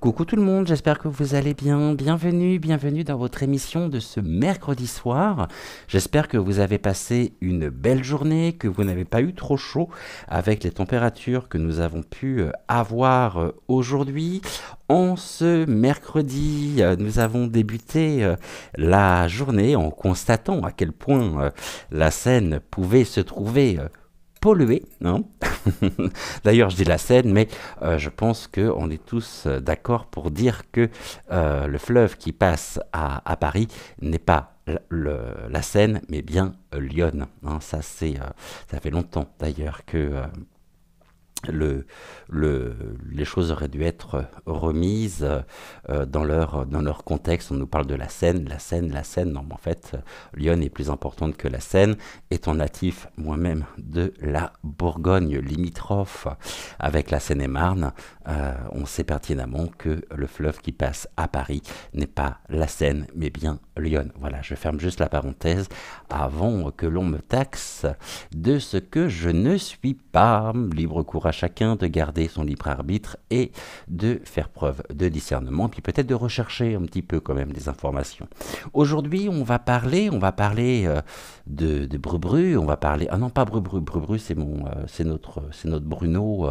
Coucou tout le monde, j'espère que vous allez bien. Bienvenue dans votre émission de ce mercredi soir. J'espère que vous avez passé une belle journée, que vous n'avez pas eu trop chaud avec les températures que nous avons pu avoir aujourd'hui. En ce mercredi, nous avons débuté la journée en constatant à quel point la Seine pouvait se trouver polluée, hein. D'ailleurs, je dis la Seine, mais je pense qu'on est tous d'accord pour dire que le fleuve qui passe à Paris n'est pas la Seine, mais bien l'Yonne, hein. Ça fait longtemps d'ailleurs que le, les choses auraient dû être remises dans leur contexte. On nous parle de la Seine. Non, mais en fait, Lyon est plus importante que la Seine. Étant natif moi-même de la Bourgogne limitrophe avec la Seine-et-Marne, on sait pertinemment que le fleuve qui passe à Paris n'est pas la Seine, mais bien Lyon. Voilà, je ferme juste la parenthèse avant que l'on me taxe de ce que je ne suis pas. Libre cours à chacun de garder son libre arbitre et de faire preuve de discernement, puis peut-être de rechercher un petit peu quand même des informations. Aujourd'hui, on va parler de Brubru, on va parler, ah non pas Brubru, Brubru c'est notre Bruno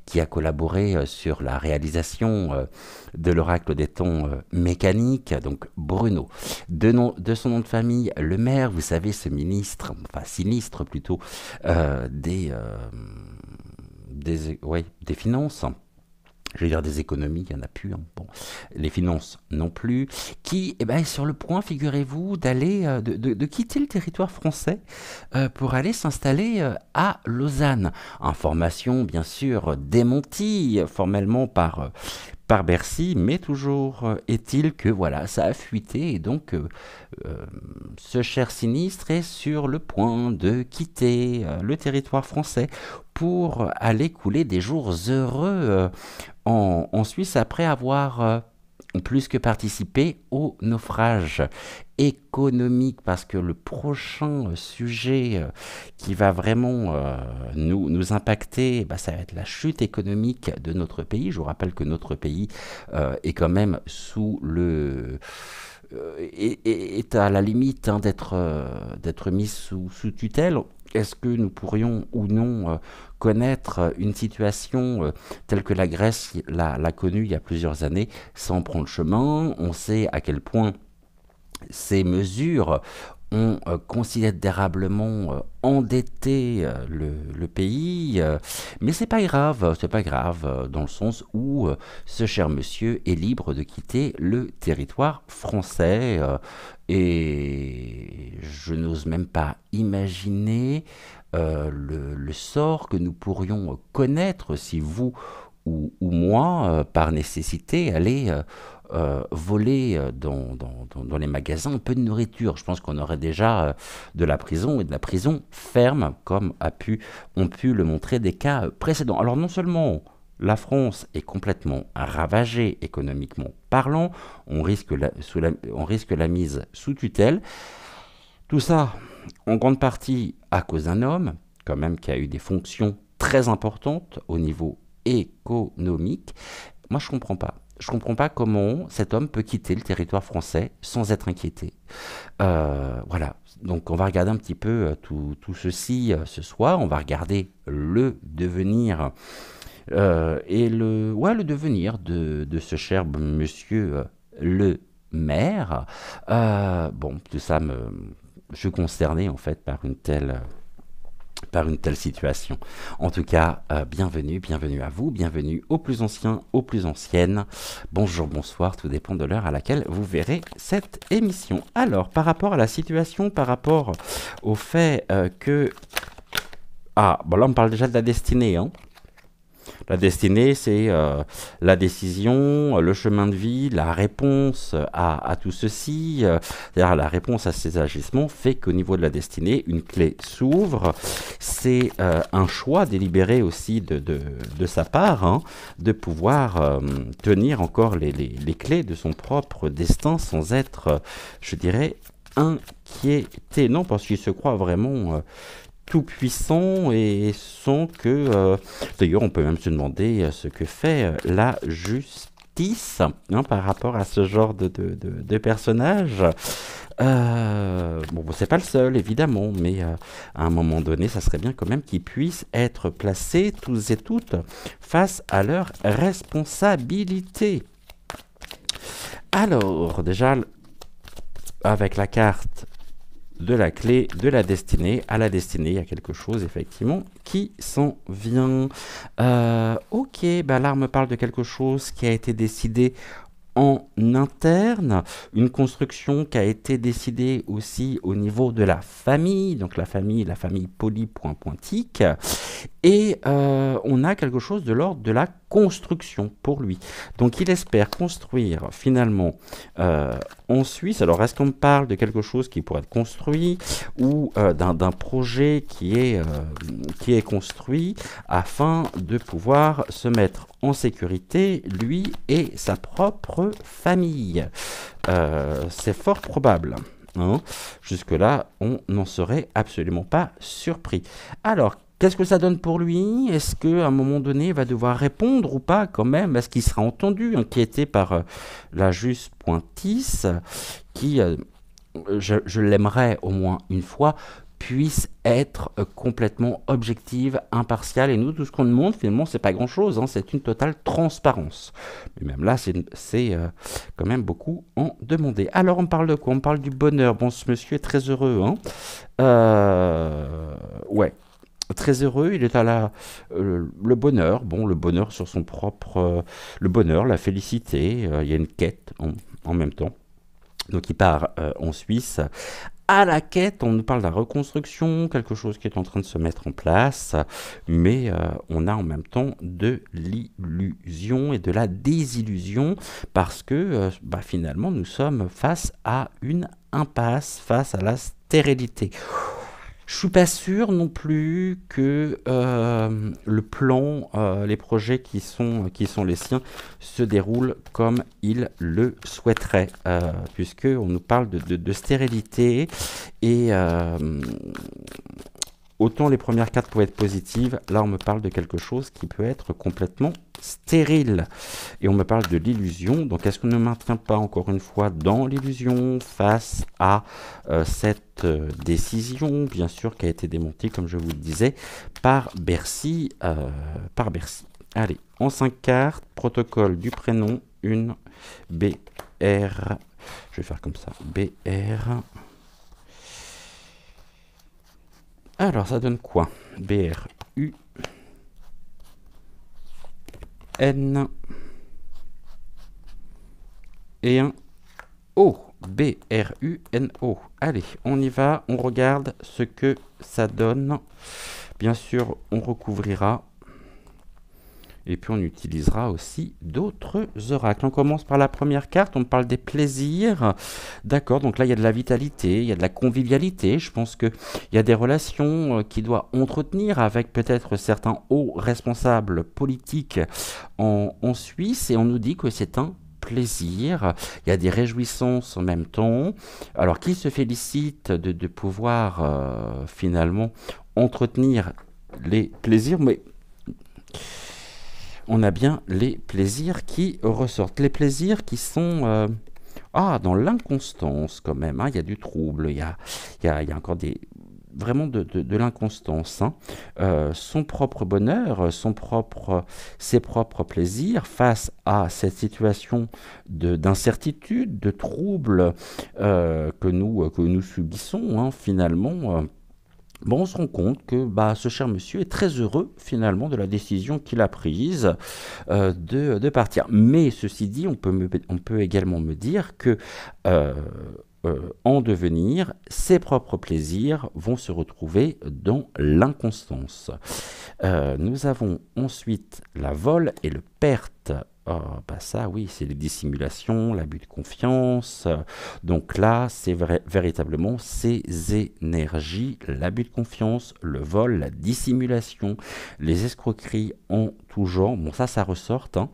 qui a collaboré sur la réalisation de l'oracle des temps mécaniques, donc Bruno. De son nom de famille, Le Maire, vous savez, ce ministre, enfin sinistre plutôt, des finances. Je vais dire des économies, il n'y en a plus. Hein. Bon, les finances non plus. Qui est sur le point, figurez-vous, de quitter le territoire français pour aller s'installer à Lausanne. Information, bien sûr, démentie formellement par Bercy, mais toujours est-il que voilà, ça a fuité et donc ce cher sinistre est sur le point de quitter le territoire français pour aller couler des jours heureux en Suisse après avoir plus que participé au naufrage économique, parce que le prochain sujet qui va vraiment nous impacter, ça va être la chute économique de notre pays. Je vous rappelle que notre pays est quand même sous le... est à la limite d'être mis sous tutelle. Est-ce que nous pourrions ou non connaître une situation telle que la Grèce l'a connue il y a plusieurs années sans prendre chemin? On sait à quel point ces mesures ont considérablement endetté le pays, mais c'est pas grave, dans le sens où ce cher monsieur est libre de quitter le territoire français, et je n'ose même pas imaginer le sort que nous pourrions connaître si vous ou moi, par nécessité, allez voler dans les magasins un peu de nourriture. Je pense qu'on aurait déjà de la prison, et de la prison ferme, comme ont pu le montrer des cas précédents. Alors non seulement la France est complètement ravagée économiquement parlant, on risque la mise sous tutelle. Tout ça, en grande partie à cause d'un homme, quand même, qui a eu des fonctions très importantes au niveau économique. Moi, je comprends pas. Je comprends pas comment cet homme peut quitter le territoire français sans être inquiété. Voilà. Donc, on va regarder un petit peu tout ceci ce soir. On va regarder le devenir et le devenir de ce cher monsieur Le Maire. Bon, tout ça je suis consterné en fait par une telle situation. En tout cas, bienvenue à vous, bienvenue aux plus anciens, aux plus anciennes. Bonjour, bonsoir, tout dépend de l'heure à laquelle vous verrez cette émission. Alors, par rapport à la situation, par rapport au fait que... Ah, bon là on parle déjà de la destinée, hein. La destinée, c'est la décision, le chemin de vie, la réponse à tout ceci. C'est-à-dire la réponse à ces agissements fait qu'au niveau de la destinée, une clé s'ouvre. C'est un choix délibéré aussi de sa part, hein, de pouvoir tenir encore les clés de son propre destin sans être, je dirais, inquiété. Non, parce qu'il se croit vraiment... tout puissant, et sans que... d'ailleurs, on peut même se demander ce que fait la justice factice par rapport à ce genre de personnage. Bon, c'est pas le seul, évidemment, mais à un moment donné, ça serait bien quand même qu'ils puissent être placés tous et toutes face à leurs responsabilités. Alors, déjà, avec la carte de la clé de la destinée, à la destinée, il y a quelque chose, effectivement, qui s'en vient. Ok, bah là, on me parle de quelque chose qui a été décidé en interne, une construction qui a été décidée aussi au niveau de la famille, donc la famille poly.pointique, et on a quelque chose de l'ordre de la construction pour lui. Donc il espère construire finalement en Suisse. Alors est-ce qu'on parle de quelque chose qui pourrait être construit ou d'un projet qui est construit afin de pouvoir se mettre en sécurité, lui et sa propre famille. C'est fort probable. Hein. Jusque-là, on n'en serait absolument pas surpris. Alors, qu'est-ce que ça donne pour lui? Est-ce qu'à un moment donné, il va devoir répondre ou pas quand même? Est-ce qu'il sera entendu, inquiété par la juge Pointis, qui, je l'aimerais au moins une fois, puisse être complètement objective, impartiale. Et nous, tout ce qu'on demande, finalement, c'est pas grand-chose. Hein, c'est une totale transparence. Mais même là, c'est quand même beaucoup en demander. Alors, on parle de quoi? On parle du bonheur. Bon, ce monsieur est très heureux. Hein. Ouais. Très heureux, il est à le bonheur, bon, le bonheur sur son propre, le bonheur, la félicité, il y a une quête en même temps. Donc il part en Suisse. À la quête, on nous parle de la reconstruction, quelque chose qui est en train de se mettre en place, mais on a en même temps de l'illusion et de la désillusion, parce que finalement nous sommes face à une impasse, face à la stérilité. Je suis pas sûr non plus que le plan, les projets qui sont les siens se déroulent comme il le souhaiterait, puisque on nous parle de stérilité et autant les premières cartes pouvaient être positives, là on me parle de quelque chose qui peut être complètement stérile. Et on me parle de l'illusion, donc est-ce qu'on ne maintient pas encore une fois dans l'illusion face à cette décision, bien sûr, qui a été démontée, comme je vous le disais, par Bercy. Allez, en 5 cartes, protocole du prénom, une BR, je vais faire comme ça, BR. Alors, ça donne quoi? BRU N et un O. BRUNO. Allez, on y va, on regarde ce que ça donne. Bien sûr, on recouvrira. Et puis on utilisera aussi d'autres oracles. On commence par la première carte, on parle des plaisirs. D'accord, donc là il y a de la vitalité, il y a de la convivialité. Je pense qu'il y a des relations qu'il doit entretenir avec peut-être certains hauts responsables politiques en Suisse. Et on nous dit que c'est un plaisir, il y a des réjouissances en même temps. Alors qui se félicite de pouvoir finalement entretenir les plaisirs, mais on a bien les plaisirs qui ressortent. Les plaisirs qui sont dans l'inconstance quand même. Hein, il y a du trouble, il y a encore vraiment de l'inconstance. Hein. Son propre bonheur, ses propres plaisirs face à cette situation d'incertitude, de trouble que nous subissons hein, finalement. Bon, on se rend compte que ce cher monsieur est très heureux finalement de la décision qu'il a prise de partir. Mais ceci dit, on peut également me dire que en devenir, ses propres plaisirs vont se retrouver dans l'inconstance. Nous avons ensuite la vol et le perte. Oh, ça oui, c'est les dissimulations, l'abus de confiance. Donc là, c'est véritablement ces énergies, l'abus de confiance, le vol, la dissimulation, les escroqueries en tout genre. Bon, ça ressort, hein,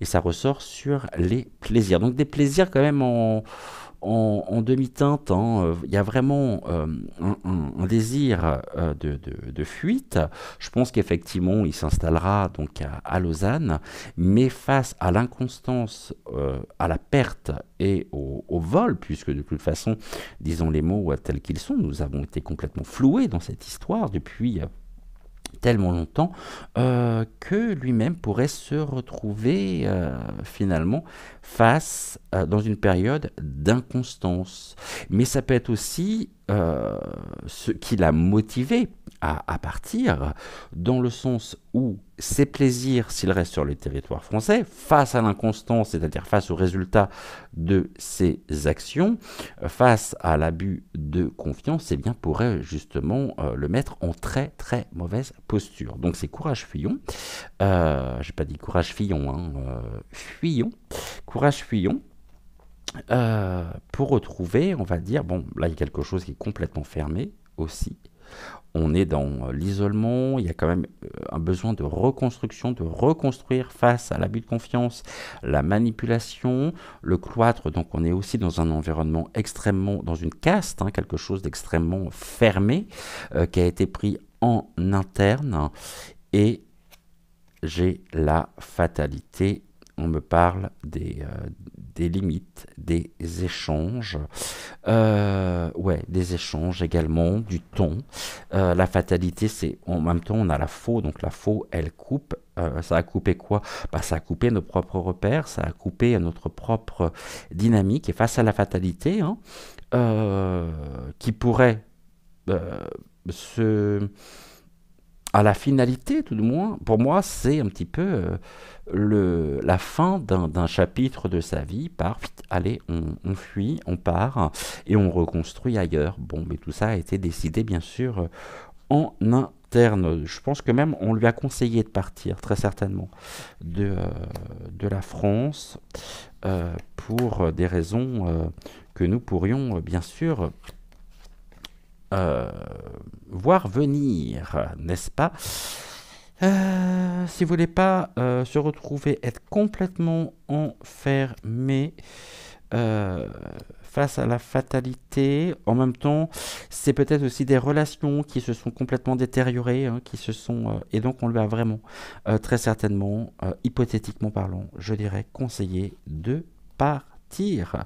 et ça ressort sur les plaisirs. Donc des plaisirs quand même en demi-teinte, hein. Il y a vraiment un désir de fuite. Je pense qu'effectivement, il s'installera donc à Lausanne, mais face à l'inconstance, à la perte et au vol, puisque de toute façon, disons les mots tels qu'ils sont, nous avons été complètement floués dans cette histoire depuis tellement longtemps que lui-même pourrait se retrouver finalement face dans une période d'inconstance. Mais ça peut être aussi ce qui l'a motivé à partir, dans le sens où ses plaisirs, s'il reste sur le territoire français, face à l'inconstance, c'est-à-dire face au résultat de ses actions, face à l'abus de confiance, eh bien pourrait justement le mettre en très très mauvaise posture. Donc c'est Courage Fillon, j'ai pas dit Courage Fillon, hein, Fillon, Courage Fillon, pour retrouver, on va dire, bon, là il y a quelque chose qui est complètement fermé aussi. On est dans l'isolement, il y a quand même un besoin de reconstruction, de reconstruire face à l'abus de confiance, la manipulation, le cloître. Donc on est aussi dans un environnement extrêmement, dans une caste, hein, quelque chose d'extrêmement fermé, qui a été pris en interne. Et j'ai la fatalité. On me parle des limites, des échanges, ouais, des échanges également, du ton. La fatalité, c'est en même temps, on a la faux, donc la faux, elle coupe. Ça a coupé quoi? Bah, ça a coupé nos propres repères, ça a coupé notre propre dynamique. Et face à la fatalité, hein, qui pourrait euh, se à la finalité, tout du moins, pour moi, c'est un petit peu la fin d'un chapitre de sa vie par, allez, on fuit, on part et on reconstruit ailleurs. Bon, mais tout ça a été décidé, bien sûr, en interne. Je pense que même on lui a conseillé de partir, très certainement, de la France pour des raisons que nous pourrions, bien sûr, euh, voir venir, n'est-ce pas? Si vous voulez pas se retrouver, être complètement enfermé euh, face à la fatalité, en même temps, c'est peut-être aussi des relations qui se sont complètement détériorées, hein, qui se sont, et donc on lui a vraiment, très certainement, hypothétiquement parlant, je dirais, conseillé de partir.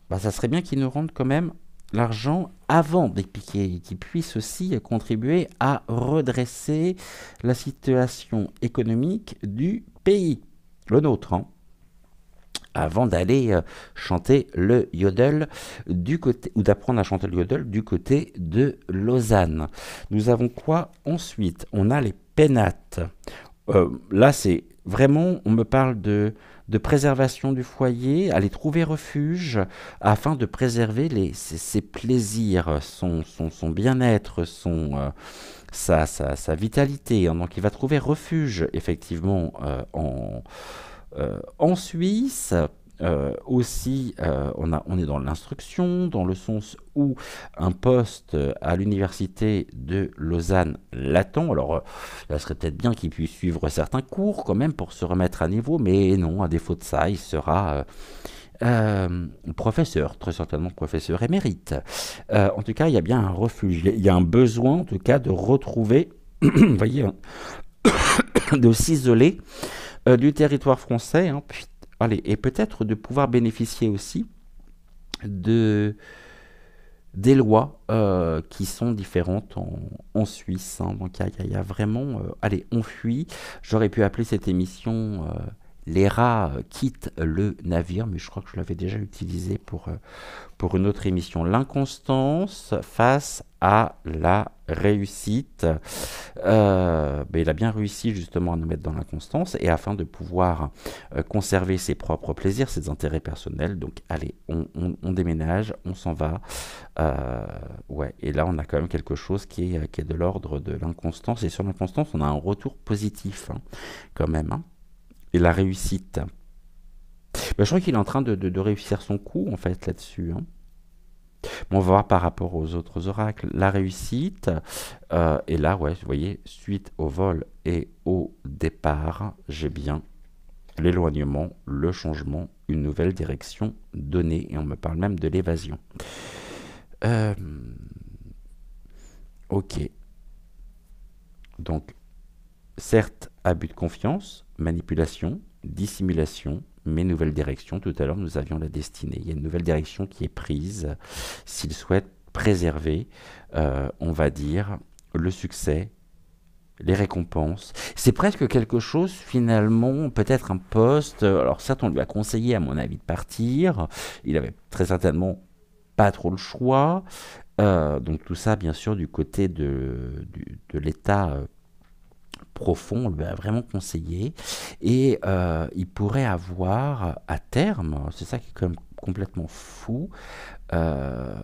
Bah, ça serait bien qu'il nous rende quand même l'argent avant d'expliquer, qui puisse aussi contribuer à redresser la situation économique du pays, le nôtre, hein, avant d'aller chanter le yodel du côté, ou d'apprendre à chanter le yodel du côté de Lausanne. Nous avons quoi ensuite? On a les pénates. Là, c'est vraiment, on me parle de préservation du foyer, aller trouver refuge afin de préserver ses plaisirs, son bien-être, sa vitalité, hein. Donc il va trouver refuge effectivement en Suisse. Aussi, on est dans l'instruction, dans le sens où un poste à l'université de Lausanne l'attend. Alors, il serait peut-être bien qu'il puisse suivre certains cours quand même pour se remettre à niveau, mais non, à défaut de ça, il sera professeur, très certainement professeur émérite. En tout cas, il y a bien un refuge, il y a un besoin en tout cas de retrouver, vous voyez, hein, de s'isoler du territoire français, hein, puis, allez, et peut-être de pouvoir bénéficier aussi de, des lois qui sont différentes en Suisse, hein. Donc il y a vraiment, allez, on fuit. J'aurais pu appeler cette émission Les rats quittent le navire, mais je crois que je l'avais déjà utilisé pour une autre émission. L'inconstance face à la réussite. Ben, il a bien réussi justement à nous mettre dans l'inconstance et afin de pouvoir conserver ses propres plaisirs, ses intérêts personnels. Donc allez, on déménage, on s'en va. Ouais, et là on a quand même quelque chose qui est de l'ordre de l'inconstance. Et sur l'inconstance, on a un retour positif, hein, quand même, hein. Et la réussite. Ben, je crois qu'il est en train de réussir son coup en fait là-dessus, hein. Bon, on va voir par rapport aux autres oracles. La réussite, et là, ouais, vous voyez, suite au vol et au départ, j'ai bien l'éloignement, le changement une nouvelle direction donnée, et on me parle même de l'évasion. Ok, donc certes, abus de confiance, manipulation, dissimulation, mais nouvelle direction. Tout à l'heure, nous avions la destinée. Il y a une nouvelle direction qui est prise s'il souhaite préserver, on va dire, le succès, les récompenses. C'est presque quelque chose, finalement, peut-être un poste. Alors certes, on lui a conseillé, à mon avis, de partir. Il avait très certainement pas trop le choix. Donc tout ça, bien sûr, du côté de l'État profond, on lui a vraiment conseillé. Et il pourrait avoir, à terme, c'est ça qui est quand même complètement fou, euh,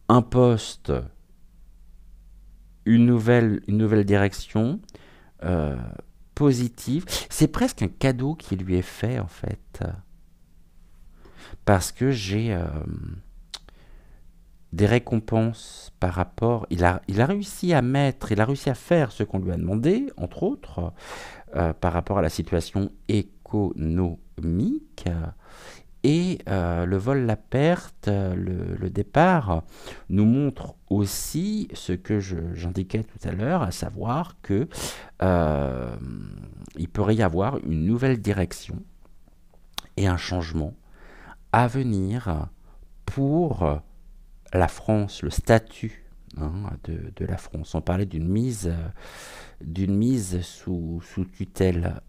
un poste, une nouvelle direction, euh, positive. C'est presque un cadeau qui lui est fait, en fait. Parce que j'ai des récompenses par rapport. Il a réussi à mettre, il a réussi à faire ce qu'on lui a demandé, entre autres, par rapport à la situation économique. Et le vol, la perte, le départ nous montre aussi ce que j'indiquais tout à l'heure, à savoir que euh, il pourrait y avoir une nouvelle direction et un changement à venir pour la France, le statut, hein, de la France. On parlait d'une mise sous tutelle.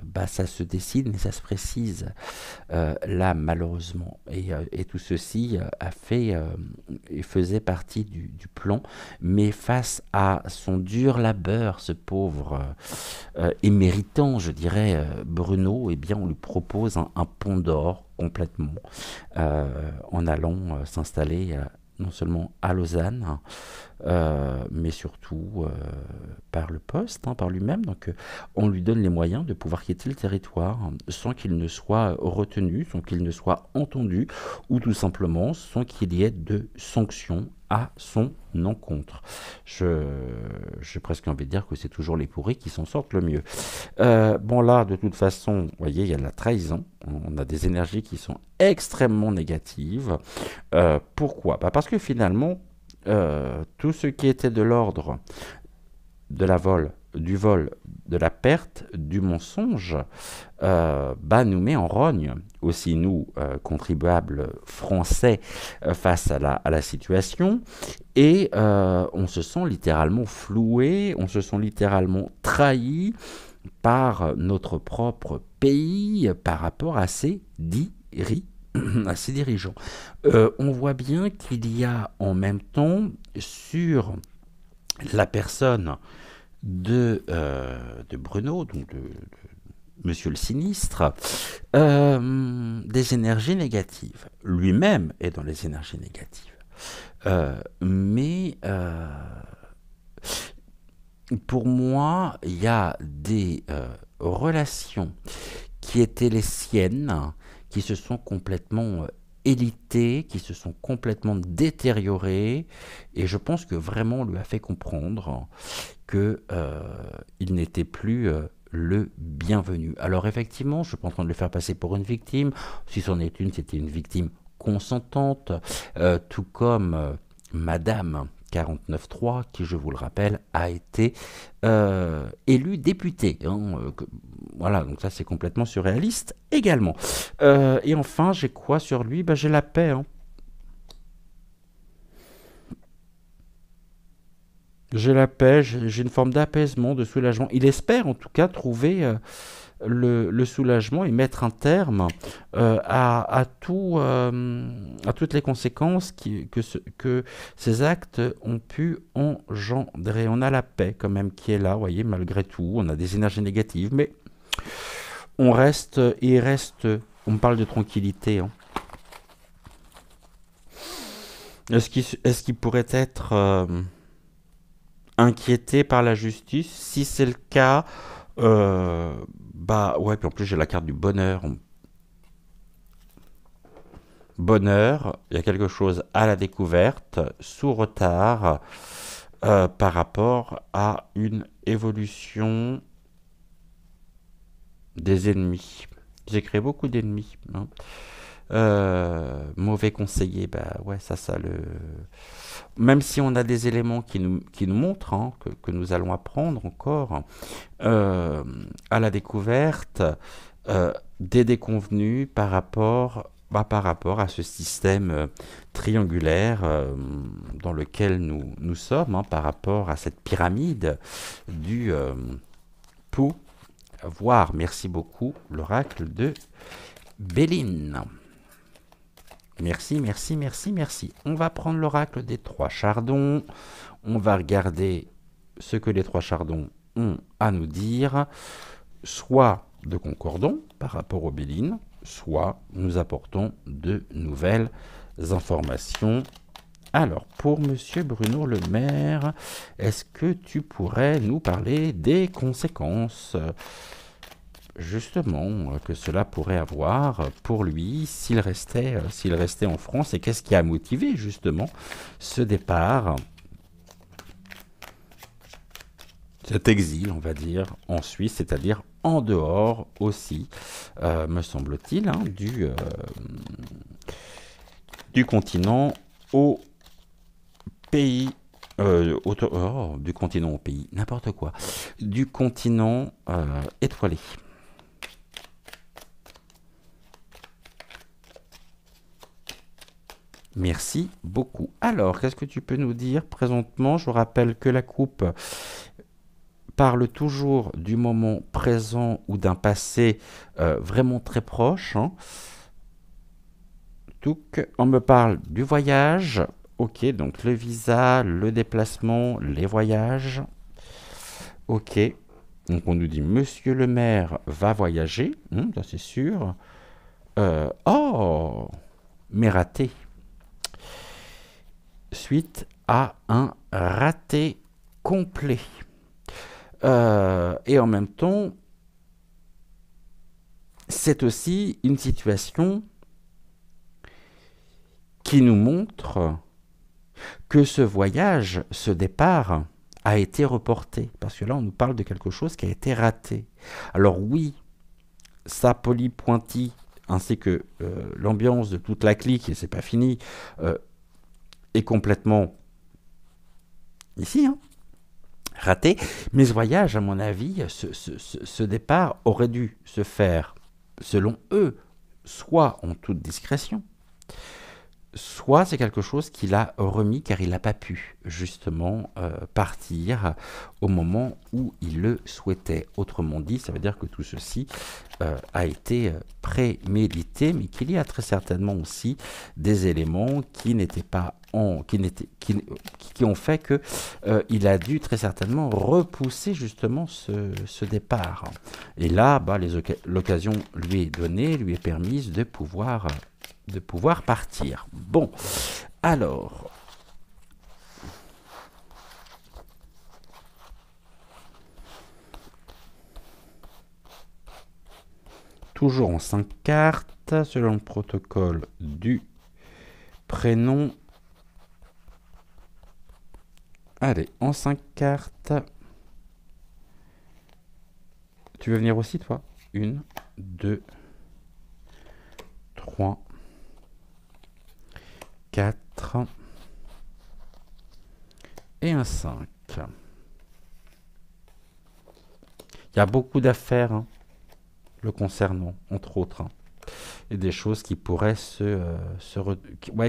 Bah, ça se dessine et ça se précise là, malheureusement. Et tout ceci a fait et faisait partie du plan. Mais face à son dur labeur, ce pauvre éméritant, je dirais, Bruno, eh bien, on lui propose un pont d'or complètement en allant s'installer non seulement à Lausanne, mais surtout par le poste, hein, par lui-même. Donc on lui donne les moyens de pouvoir quitter le territoire sans qu'il ne soit retenu, sans qu'il ne soit entendu, ou tout simplement sans qu'il y ait de sanctions à son encontre. J'ai presque envie de dire que c'est toujours les pourris qui s'en sortent le mieux. Bon là, de toute façon, vous voyez, il y a de la trahison. On a des énergies qui sont extrêmement négatives. Pourquoi? Bah parce que finalement, tout ce qui était de l'ordre du vol, de la perte, du mensonge, bah, nous met en rogne, aussi nous, contribuables français, face à la situation, et on se sent littéralement floué, on se sent littéralement trahi par notre propre pays par rapport à ses à ses dirigeants. On voit bien qu'il y a en même temps sur la personne de Bruno, donc de Monsieur le Sinistre, des énergies négatives. Lui-même est dans les énergies négatives. Mais pour moi, il y a des relations qui étaient les siennes, qui se sont complètement élitées, qui se sont complètement détériorées, et je pense que vraiment on lui a fait comprendre que il n'était plus le bienvenu. Alors effectivement, je ne suis pas en train de le faire passer pour une victime. Si c'en est une, c'était une victime consentante, tout comme Madame 49.3, qui, je vous le rappelle, a été élue députée. Hein, voilà, donc ça c'est complètement surréaliste également. Et enfin, j'ai quoi sur lui? Ben, j'ai la paix. Hein. J'ai la paix, j'ai une forme d'apaisement, de soulagement. Il espère en tout cas trouver le soulagement et mettre un terme à toutes les conséquences que ces actes ont pu engendrer. On a la paix quand même qui est là, vous voyez, malgré tout. On a des énergies négatives, mais on reste, il reste, on me parle de tranquillité. Hein. Est-ce qu'il pourrait être inquiété par la justice? Si c'est le cas, bah ouais, puis en plus j'ai la carte du bonheur. Bonheur, il y a quelque chose à la découverte, sous retard, par rapport à une évolution Des ennemis. J'ai créé beaucoup d'ennemis, hein. Mauvais conseiller, bah ouais, ça le. Même si on a des éléments qui nous montrent, hein, que nous allons apprendre encore euh, à la découverte des déconvenus par rapport à ce système triangulaire dans lequel nous sommes, hein, par rapport à cette pyramide du pouvoir. Merci beaucoup, l'oracle de Béline. Merci, merci, merci, merci. On va prendre l'oracle des trois chardons. On va regarder ce que les trois chardons ont à nous dire, soit de concordons par rapport aux Bélines, soit nous apportons de nouvelles informations. Alors, pour Monsieur Bruno Le Maire, est-ce que tu pourrais nous parler des conséquences justement que cela pourrait avoir pour lui s'il restait en France, et qu'est-ce qui a motivé justement ce départ, cet exil, on va dire, en Suisse, c'est-à-dire en dehors aussi, me semble-t-il, hein, du continent au pays, du continent au pays, n'importe quoi, du continent étoilé. Merci beaucoup. Alors, qu'est-ce que tu peux nous dire présentement? Je rappelle que la coupe parle toujours du moment présent ou d'un passé vraiment très proche, hein. Donc, on me parle du voyage. Ok, donc le visa, le déplacement, les voyages. Ok, donc on nous dit Monsieur le maire va voyager, ça c'est sûr. Oh, mais raté. Suite à un raté complet. Et en même temps, c'est aussi une situation qui nous montre que ce voyage, ce départ, a été reporté. Parce que là, on nous parle de quelque chose qui a été raté. Alors oui, ça pointi, ainsi que l'ambiance de toute la clique, et c'est pas fini, est complètement ici, hein, raté. Mais ce voyage, à mon avis, ce départ aurait dû se faire, selon eux, soit en toute discrétion, soit c'est quelque chose qu'il a remis car il n'a pas pu justement partir au moment où il le souhaitait. Autrement dit, ça veut dire que tout ceci a été prémédité, mais qu'il y a très certainement aussi des éléments qui n'étaient pas qui ont fait que il a dû très certainement repousser justement ce départ. Et là, l'occasion lui est donnée, lui est permise de pouvoir partir. Bon, alors, toujours en 5 cartes, selon le protocole du prénom. Allez, en 5 cartes. Tu veux venir aussi, toi? 1, 2, 3, 4 et un 5. Il y a beaucoup d'affaires, hein, le concernant, entre autres, hein, et des choses qui pourraient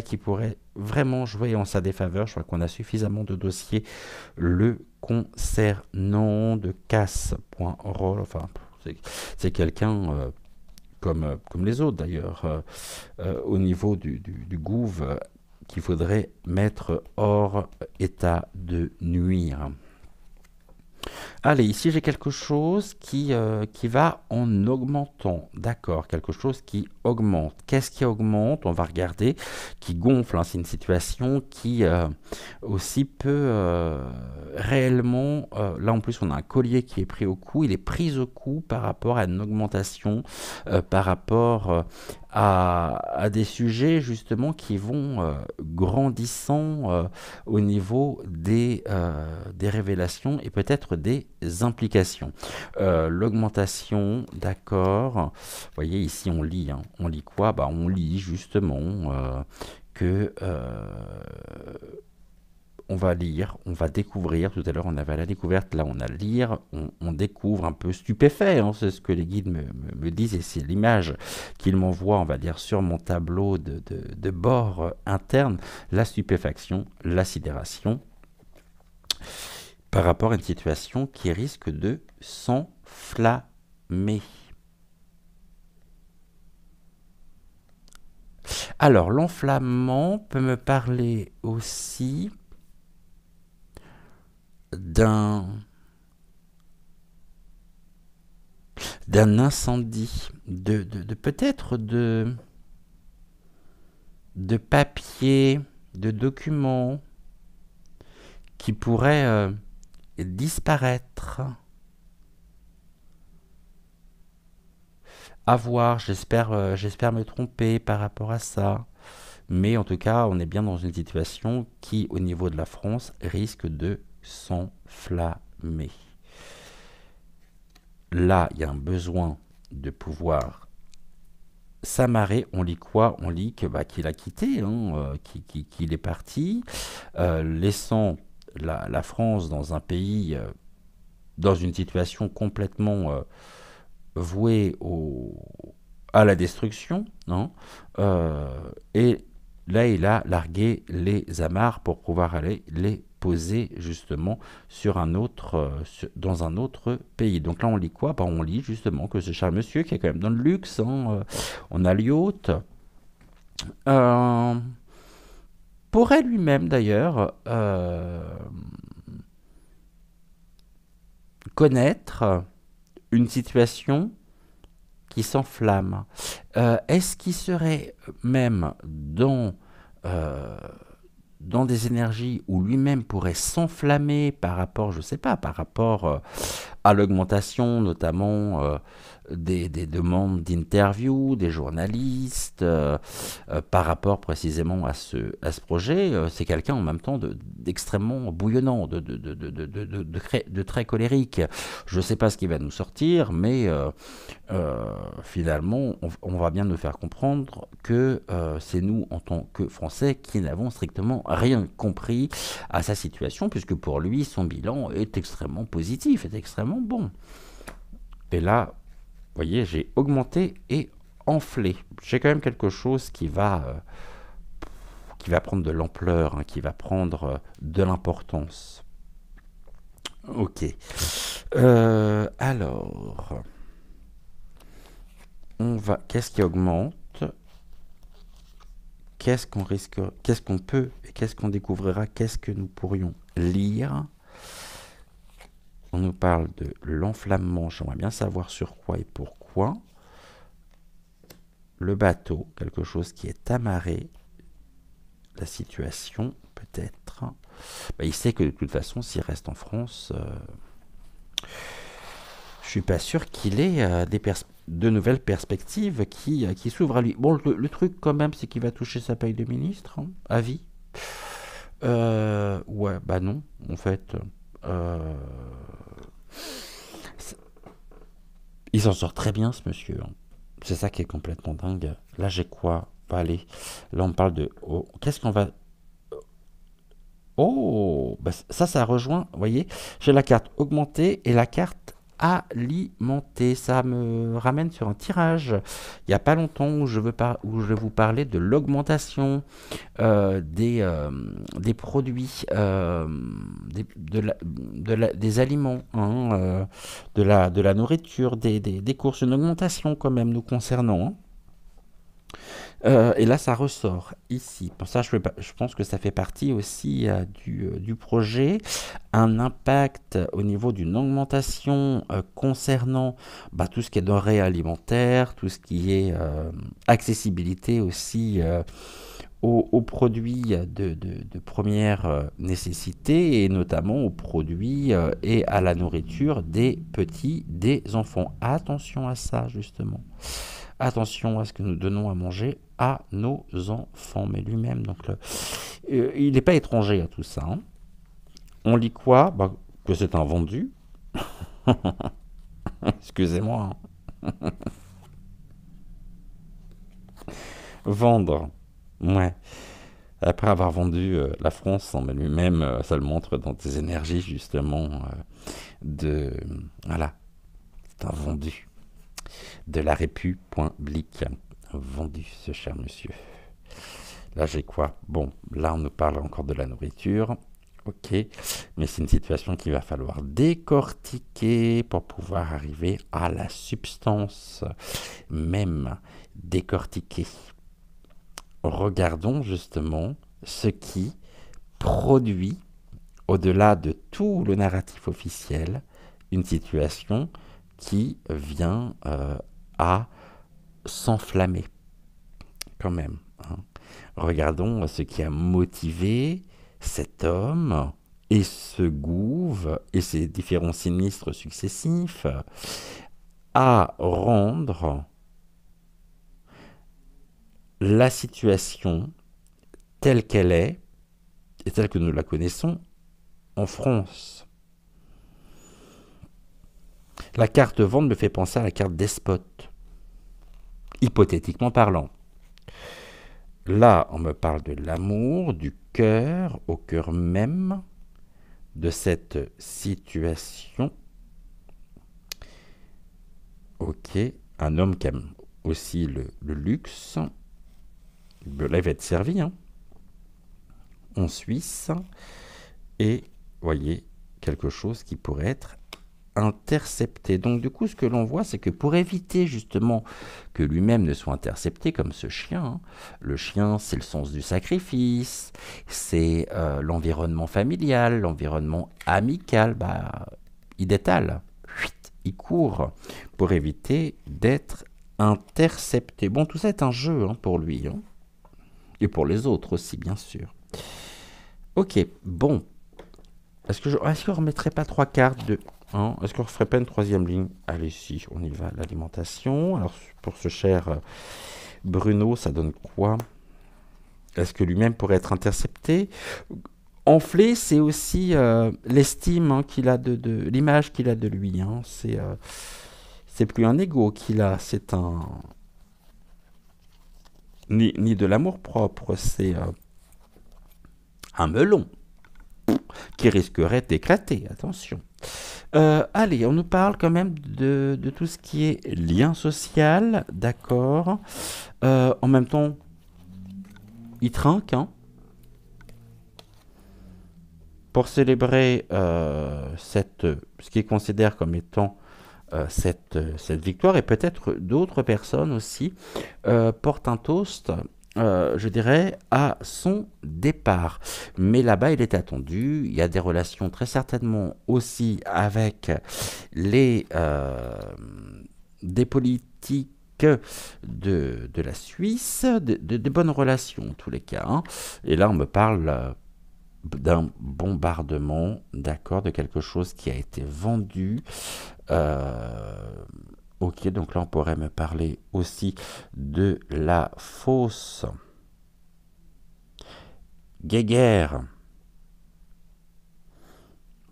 qui pourraient vraiment jouer en sa défaveur. Je crois qu'on a suffisamment de dossiers le concernant, de casse.roll. Enfin, c'est quelqu'un comme les autres d'ailleurs, au niveau du gouv, qu'il faudrait mettre hors état de nuire. Allez, ici j'ai quelque chose qui va en augmentant, d'accord, quelque chose qui augmente. Qu'est-ce qui augmente? On va regarder, qui gonfle, hein. C'est une situation qui aussi peut réellement, là en plus on a un collier qui est pris au cou, il est pris au cou par rapport à une augmentation, par rapport à des sujets justement qui vont grandissant au niveau des révélations et peut-être des implications. L'augmentation, d'accord. Vous voyez, ici, on lit. Hein. On lit quoi? Bah, on lit justement que on va lire, on va découvrir. Tout à l'heure, on avait la découverte. Là, on a lire. On découvre un peu stupéfait. Hein, c'est ce que les guides me disent et c'est l'image qu'ils m'envoient, on va dire, sur mon tableau de bord interne. La stupéfaction, la sidération par rapport à une situation qui risque de s'enflammer. Alors, l'enflammement peut me parler aussi d'un incendie, peut-être de papier, de documents qui pourraient disparaître. À voir, j'espère me tromper par rapport à ça. Mais en tout cas, on est bien dans une situation qui, au niveau de la France, risque de s'enflammer. Là, il y a un besoin de pouvoir s'amarrer. On lit quoi? On lit que, qu'il a quitté, hein, qu'il est parti, laissant la France dans un pays, dans une situation complètement vouée à la destruction, hein, et là, il a largué les amarres pour pouvoir aller les poser justement sur un autre, dans un autre pays. Donc là, on lit quoi? On lit justement que ce cher monsieur qui est quand même dans le luxe, hein, on a l'yacht, pourrait lui-même d'ailleurs connaître une situation qui s'enflamme. Est-ce qu'il serait même dans des énergies où lui-même pourrait s'enflammer par rapport, je ne sais pas, par rapport à l'augmentation notamment des demandes d'interview, des journalistes, par rapport précisément à ce projet? C'est quelqu'un en même temps d'extrêmement bouillonnant, de très colérique. Je ne sais pas ce qui va nous sortir, mais finalement, on va bien nous faire comprendre que c'est nous, en tant que Français, qui n'avons strictement rien compris à sa situation, puisque pour lui, son bilan est extrêmement positif, est extrêmement bon. Et là, vous voyez, j'ai augmenté et enflé. J'ai quand même quelque chose qui va prendre de l'ampleur, hein, qui va prendre de l'importance. Ok. Alors, qu'est-ce qui augmente? Qu'est-ce qu'on risque? Qu'est-ce qu'on peut et qu'est-ce qu'on découvrira? Qu'est-ce que nous pourrions lire? On nous parle de l'enflammement. J'aimerais bien savoir sur quoi et pourquoi. Le bateau, quelque chose qui est amarré. La situation, peut-être. Il sait que de toute façon, s'il reste en France, je suis pas sûr qu'il ait de nouvelles perspectives qui s'ouvrent à lui. Bon, le truc quand même, c'est qu'il va toucher sa paye de ministre, hein, à vie. Ouais, non, en fait. Il s'en sort très bien, ce monsieur. Hein. C'est ça qui est complètement dingue. Là, j'ai quoi? Allez, là, on parle de... Oh, qu'est-ce qu'on va... Oh, ça rejoint, vous voyez, j'ai la carte augmentée et la carte alimenter. Ça me ramène sur un tirage il n'y a pas longtemps où je vais vous parler de l'augmentation des produits, des aliments, hein, de la nourriture, des courses, une augmentation quand même nous concernant. Hein. Et là, ça ressort ici. Pour ça, je pense que ça fait partie aussi du projet. Un impact au niveau d'une augmentation concernant bah, tout ce qui est denrées alimentaires, tout ce qui est accessibilité aussi aux produits de première nécessité et notamment aux produits et à la nourriture des petits, des enfants. Attention à ça, justement. Attention à ce que nous donnons à manger à nos enfants. Mais lui-même, donc, il n'est pas étranger à tout ça. Hein. On lit quoi bah, que c'est un vendu. Excusez-moi. Hein. Vendre. Ouais. Après avoir vendu la France, en lui-même, ça le montre dans tes énergies, justement, de... Voilà, c'est un vendu. De la répu.blic. Vendu, ce cher monsieur. Là, j'ai quoi? Bon, là, on nous parle encore de la nourriture. Ok, mais c'est une situation qu'il va falloir décortiquer pour pouvoir arriver à la substance même. Décortiquer. Regardons justement ce qui produit, au-delà de tout le narratif officiel, une situation qui vient à s'enflammer quand même. Hein. Regardons ce qui a motivé cet homme et ce gouve et ses différents sinistres successifs à rendre la situation telle qu'elle est et telle que nous la connaissons en France. La carte vente me fait penser à la carte despote, hypothétiquement parlant. Là, on me parle de l'amour, du cœur, au cœur même de cette situation. Ok, un homme qui aime aussi le luxe. Là, il va être servi, hein, en Suisse. Et, voyez, quelque chose qui pourrait être intercepté. Donc du coup, ce que l'on voit, c'est que pour éviter justement que lui-même ne soit intercepté comme ce chien, hein, le chien, c'est le sens du sacrifice, c'est l'environnement familial, l'environnement amical, bah, il détale, il court pour éviter d'être intercepté. Bon, tout ça est un jeu hein, pour lui, hein, et pour les autres aussi, bien sûr. Ok, bon. Est-ce qu'on ne remettrait pas 3 cartes de... Hein, est-ce qu'on ne ferait pas une troisième ligne? Allez, si, on y va. L'alimentation. Alors, pour ce cher Bruno, ça donne quoi? Est-ce que lui-même pourrait être intercepté? Enflé, c'est aussi l'estime hein, qu'il a de l'image qu'il a de lui. Hein. C'est plus un ego qu'il a, c'est un... Ni de l'amour propre, c'est un melon qui risquerait d'éclater, attention. Allez, on nous parle quand même de tout ce qui est lien social, d'accord. En même temps, il trinque, hein, pour célébrer ce qu'il considère comme étant cette victoire, et peut-être d'autres personnes aussi portent un toast, je dirais, à son départ. Mais là-bas, il est attendu. Il y a des relations très certainement aussi avec des politiques de la Suisse, de bonnes relations en tous les cas. Hein. Et là, on me parle d'un bombardement, d'accord, de quelque chose qui a été vendu. Ok, donc là on pourrait me parler aussi de la fausse guéguerre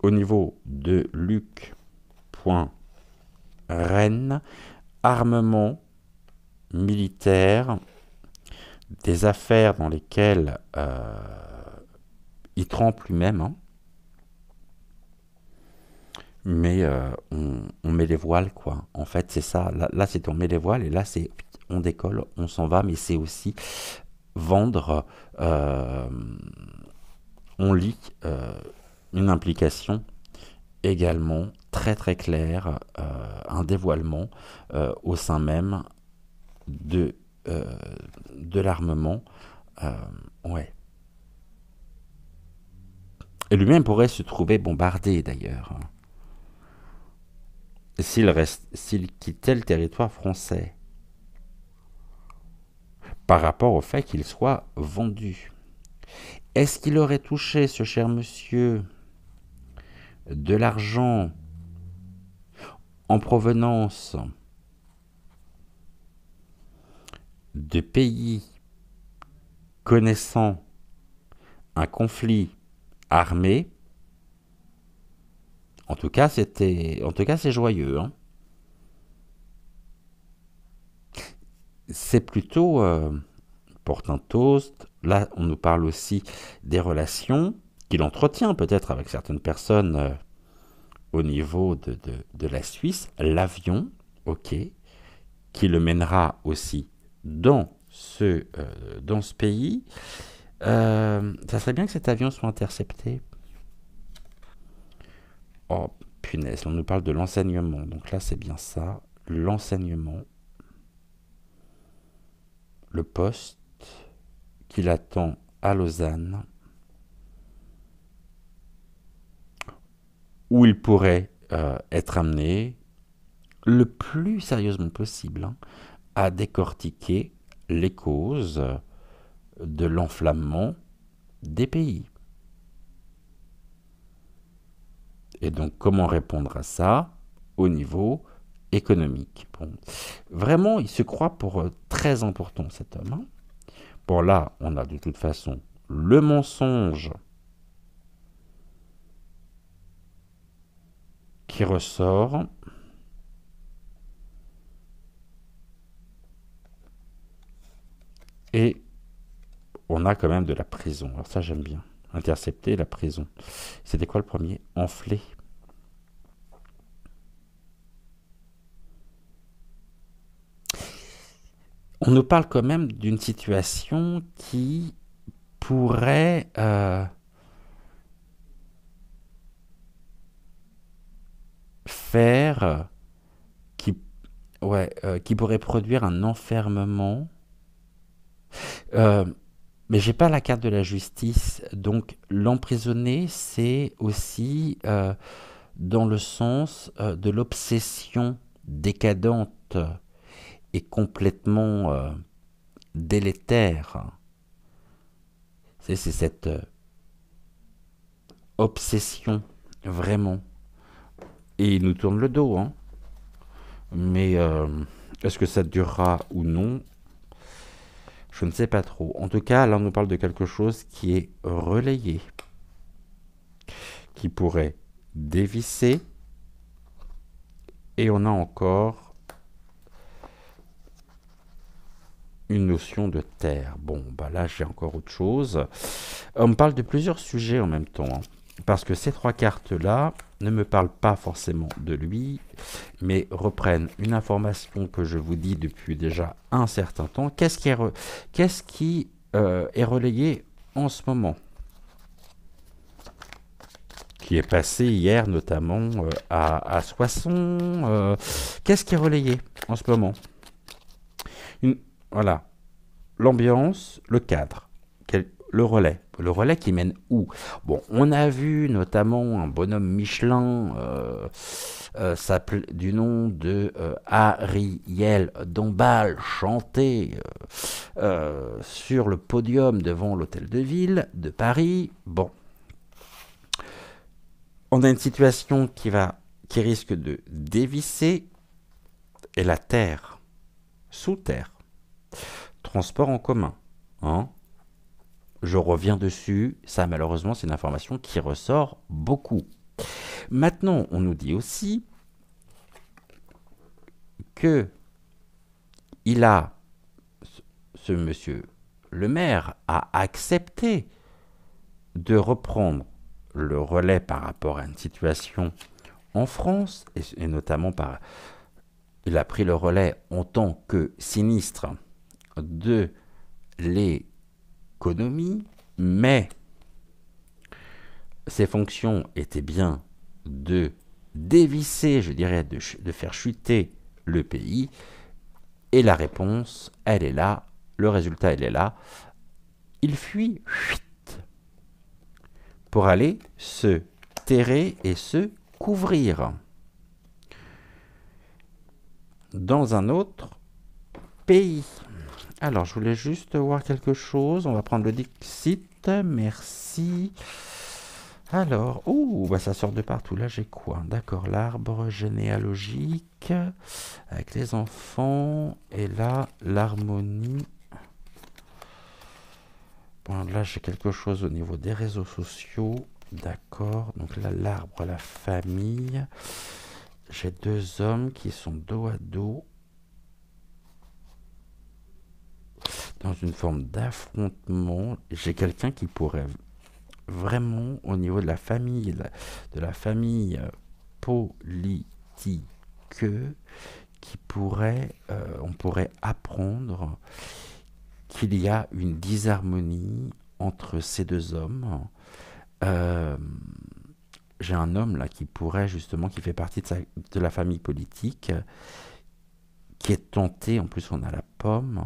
au niveau de Luc.Rennes, armement militaire, des affaires dans lesquelles il trempe lui-même, hein. Mais on met les voiles, quoi. En fait, c'est ça. Là, c'est on met les voiles, et là, c'est on décolle, on s'en va, mais c'est aussi vendre. On lit une implication également très très claire, un dévoilement au sein même de euh, de l'armement. Euh, ouais. Et lui-même pourrait se trouver bombardé d'ailleurs, hein, s'il quittait le territoire français, par rapport au fait qu'il soit vendu. Est-ce qu'il aurait touché, ce cher monsieur, de l'argent en provenance de pays connaissant un conflit armé? En tout cas, c'est joyeux, hein. C'est plutôt porte un toast. Là, on nous parle aussi des relations qu'il entretient peut-être avec certaines personnes au niveau de la Suisse. L'avion, ok, qui le mènera aussi dans ce pays. Ça serait bien que cet avion soit intercepté. Oh, punaise, on nous parle de l'enseignement. Donc là, c'est bien ça. L'enseignement. Le poste qu'il attend à Lausanne, où il pourrait être amené le plus sérieusement possible, hein, à décortiquer les causes de l'enflammement des pays. Et donc, comment répondre à ça au niveau économique? Bon, vraiment, il se croit pour très important, cet homme, hein. Bon, là, on a de toute façon le mensonge qui ressort. Et on a quand même de la prison. Alors ça, j'aime bien. Intercepter la prison. C'était quoi le premier? Enfler. On nous parle quand même d'une situation qui pourrait faire, qui, ouais, qui pourrait produire un enfermement. Euh, mais j'ai pas la carte de la justice, donc l'emprisonner, c'est aussi dans le sens de l'obsession décadente et complètement délétère. C'est cette obsession, vraiment. Et il nous tourne le dos, hein. Mais est-ce que ça durera ou non? Je ne sais pas trop. En tout cas, là, on nous parle de quelque chose qui est relayé, qui pourrait dévisser. Et on a encore une notion de terre. Bon, bah là, j'ai encore autre chose. On me parle de plusieurs sujets en même temps, hein, parce que ces trois cartes-là ne me parlent pas forcément de lui, mais reprennent une information que je vous dis depuis déjà un certain temps. Qu'est-ce qui est relayé en ce moment? Qui est passé hier notamment à Soissons. Qu'est-ce qui est relayé en ce moment? Voilà, l'ambiance, le cadre, le relais. Le relais qui mène où? Bon, on a vu notamment un bonhomme Michelin du nom de Ariel Dombal chanter sur le podium devant l'hôtel de ville de Paris. Bon, on a une situation qui risque de dévisser, et la terre, sous terre, transport en commun, hein. Je reviens dessus, ça malheureusement c'est une information qui ressort beaucoup. Maintenant, on nous dit aussi que ce monsieur le maire a accepté de reprendre le relais par rapport à une situation en France, et notamment il a pris le relais en tant que sinistre de l'économie, mais ses fonctions étaient bien de dévisser, je dirais, de faire chuter le pays, Et la réponse, elle est là. Le résultat, il est là. Il fuit pour aller se terrer et se couvrir dans un autre pays. Alors, je voulais juste voir quelque chose. On va prendre le Dixit. Merci. Alors, bah ça sort de partout. Là, j'ai quoi? D'accord, l'arbre généalogique avec les enfants. Et là, l'harmonie. Bon, là, j'ai quelque chose au niveau des réseaux sociaux. D'accord. Donc là, l'arbre, la famille. J'ai deux hommes qui sont dos à dos. Dans une forme d'affrontement. J'ai quelqu'un qui pourrait vraiment, au niveau de la famille, politique, qui pourrait, on pourrait apprendre qu'il y a une disharmonie entre ces deux hommes. J'ai un homme là qui pourrait justement, qui fait partie de la famille politique, qui est tenté, en plus on a la pomme,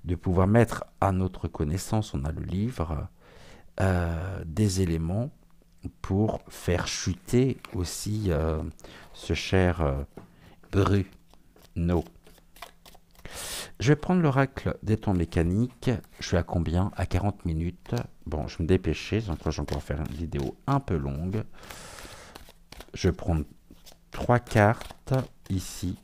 de pouvoir mettre à notre connaissance, on a le livre, des éléments pour faire chuter aussi ce cher Bruno. Je vais prendre l'oracle des temps mécaniques. Je suis à combien? À 40 minutes. Bon, je vais me dépêcher, sinon je vais encore faire une vidéo un peu longue. Je vais prendre 3 cartes ici.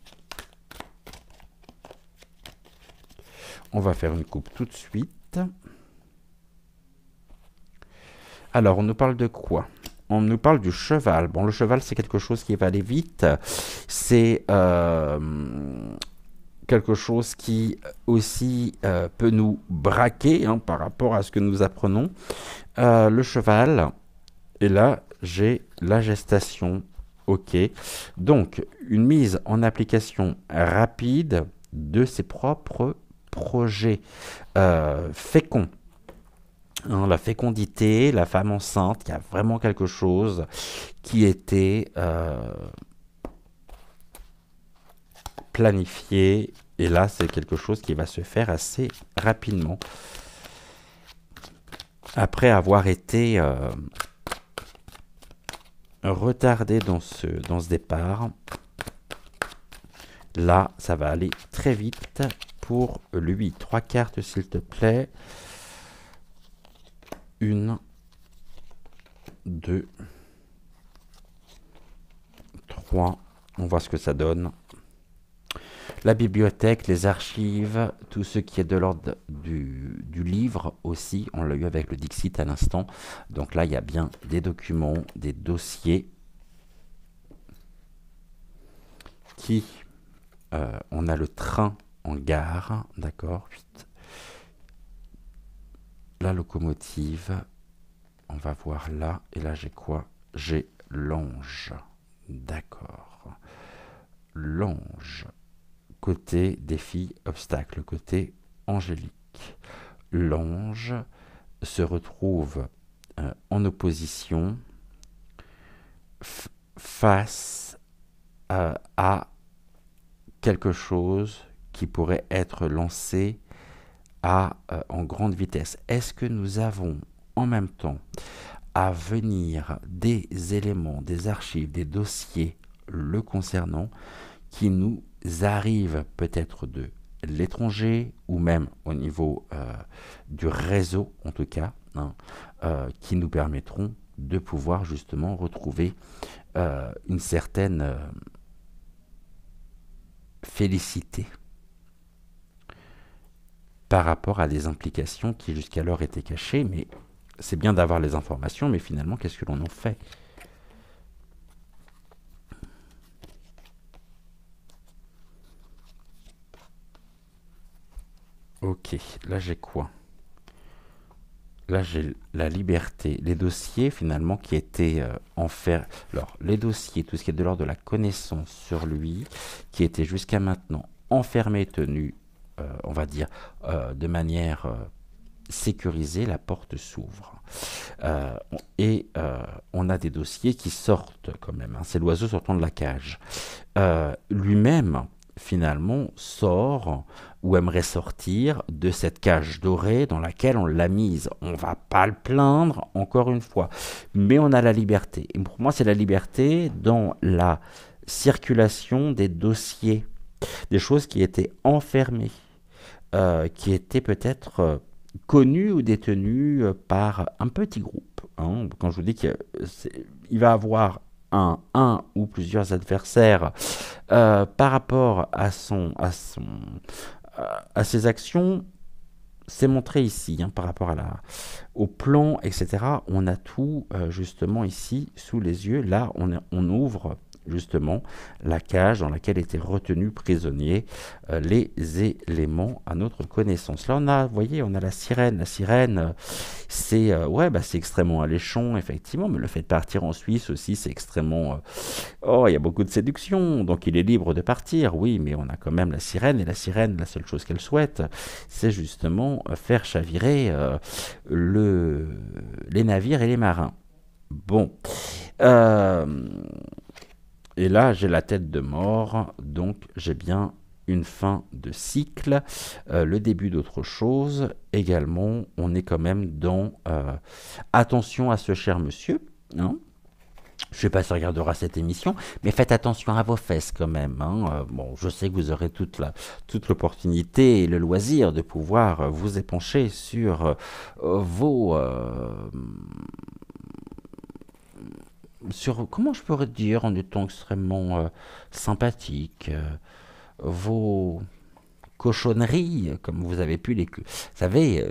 On va faire une coupe tout de suite. Alors, on nous parle de quoi? On nous parle du cheval. Bon, le cheval, c'est quelque chose qui va aller vite. C'est quelque chose qui aussi peut nous braquer par rapport à ce que nous apprenons. Le cheval, et là, j'ai la gestation. OK. Donc, une mise en application rapide de ses propres projets féconds. La fécondité, la femme enceinte, il y a vraiment quelque chose qui était planifié, et là c'est quelque chose qui va se faire assez rapidement. Après avoir été retardé dans ce départ, là ça va aller très vite pour lui. 3 cartes s'il te plaît. 1, 2, 3. On voit ce que ça donne. La bibliothèque, les archives, tout ce qui est de l'ordre du livre aussi. On l'a eu avec le Dixit à l'instant. Donc là, il y a bien des documents, des dossiers qui... on a le train en gare, d'accord. La locomotive, on va voir là, et là j'ai quoi? J'ai l'ange, d'accord. L'ange, côté défi, obstacle, côté angélique. L'ange se retrouve en opposition face à quelque chose qui pourrait être lancé en grande vitesse. Est-ce que nous avons en même temps à venir des éléments, des archives, des dossiers le concernant qui nous arrivent peut-être de l'étranger ou même au niveau du réseau en tout cas, qui nous permettront de pouvoir justement retrouver une certaine félicité par rapport à des implications qui jusqu'alors étaient cachées, mais c'est bien d'avoir les informations, mais finalement, qu'est-ce que l'on en fait? Ok, là j'ai quoi? Là j'ai la liberté, les dossiers finalement qui étaient alors, les dossiers, tout ce qui est de l'ordre de la connaissance sur lui, qui étaient jusqu'à maintenant enfermés, tenus, on va dire, de manière sécurisée, la porte s'ouvre. Et on a des dossiers qui sortent quand même. C'est l'oiseau sortant de la cage. Lui-même finalement, sort ou aimerait sortir de cette cage dorée dans laquelle on l'a mise. On va pas le plaindre, encore une fois, mais on a la liberté. Et pour moi, c'est la liberté dans la circulation des dossiers, des choses qui étaient enfermées, qui étaient peut-être connues ou détenues par un petit groupe. Hein. Quand je vous dis qu'il va avoir un ou plusieurs adversaires par rapport à ses actions, c'est montré ici, hein, par rapport au plan, etc. On a tout justement ici sous les yeux. Là, on ouvre justement la cage dans laquelle étaient retenus prisonniers les éléments à notre connaissance. Là, vous voyez, on a la sirène. La sirène, c'est ouais, bah, c'est extrêmement alléchant, effectivement, mais le fait de partir en Suisse aussi, c'est extrêmement... oh, il y a beaucoup de séduction, donc il est libre de partir, oui, mais on a quand même la sirène, et la sirène, la seule chose qu'elle souhaite, c'est justement faire chavirer les navires et les marins. Bon. Et là, j'ai la tête de mort, donc j'ai bien une fin de cycle, le début d'autre chose. Également, on est quand même dans attention à ce cher monsieur. Hein. Je ne sais pas si regardera cette émission, mais faites attention à vos fesses quand même. Hein. Bon, je sais que vous aurez toute l'opportunité et le loisir de pouvoir vous épancher sur comment je pourrais dire en étant extrêmement sympathique, vos cochonneries, comme vous avez pu vous savez,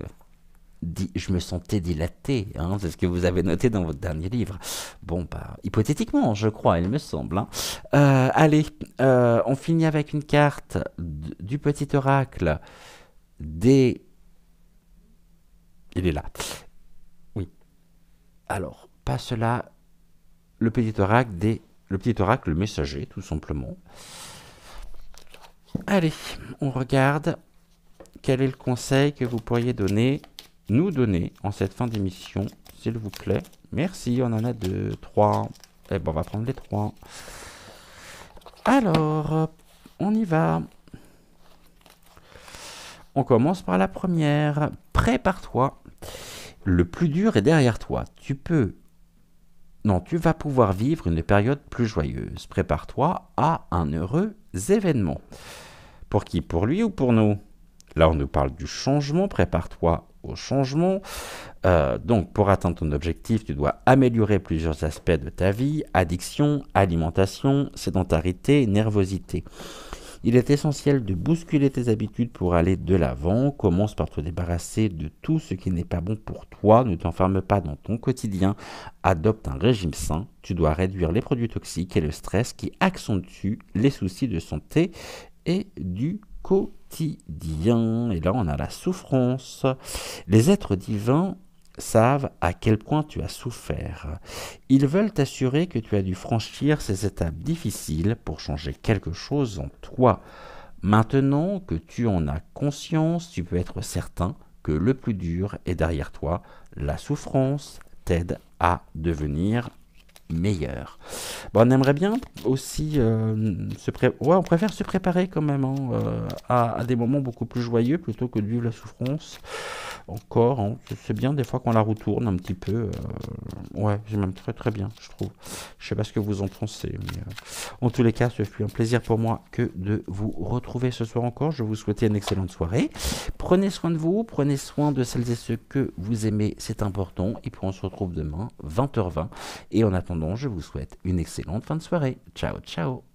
je me sentais dilaté, hein, c'est ce que vous avez noté dans votre dernier livre. Bon, bah, hypothétiquement, je crois, il me semble. Hein. Allez, on finit avec une carte du petit oracle des... Il est là. Oui. Alors, pas cela... Le petit oracle messager, tout simplement. Allez, on regarde quel est le conseil que vous pourriez nous donner en cette fin d'émission, s'il vous plaît. Merci, on en a 2, 3. Eh ben, on va prendre les 3. Alors, on y va. On commence par la première. Prépare-toi. Le plus dur est derrière toi. Tu vas pouvoir vivre une période plus joyeuse. Prépare-toi à un heureux événement. Pour qui? Pour lui ou pour nous? Là, on nous parle du changement. Prépare-toi au changement. Donc, pour atteindre ton objectif, tu dois améliorer plusieurs aspects de ta vie. Addiction, alimentation, sédentarité, nervosité. Il est essentiel de bousculer tes habitudes pour aller de l'avant. Commence par te débarrasser de tout ce qui n'est pas bon pour toi. Ne t'enferme pas dans ton quotidien. Adopte un régime sain. Tu dois réduire les produits toxiques et le stress qui accentuent les soucis de santé et du quotidien. Et là, on a la souffrance. Les êtres divins savent à quel point tu as souffert. Ils veulent t'assurer que tu as dû franchir ces étapes difficiles pour changer quelque chose en toi. Maintenant que tu en as conscience, tu peux être certain que le plus dur est derrière toi. La souffrance t'aide à devenir meilleur. Bon, on aimerait bien aussi on préfère se préparer quand même à des moments beaucoup plus joyeux plutôt que de vivre la souffrance. Encore, hein, c'est bien des fois qu'on la retourne un petit peu. Ouais, c'est même très très bien, je trouve. Je sais pas ce que vous en pensez, mais en tous les cas, ce fut un plaisir pour moi que de vous retrouver ce soir encore. Je vous souhaite une excellente soirée. Prenez soin de vous, prenez soin de celles et ceux que vous aimez, c'est important. Et puis on se retrouve demain, 20h20. Et en attendant, je vous souhaite une excellente fin de soirée. Ciao, ciao.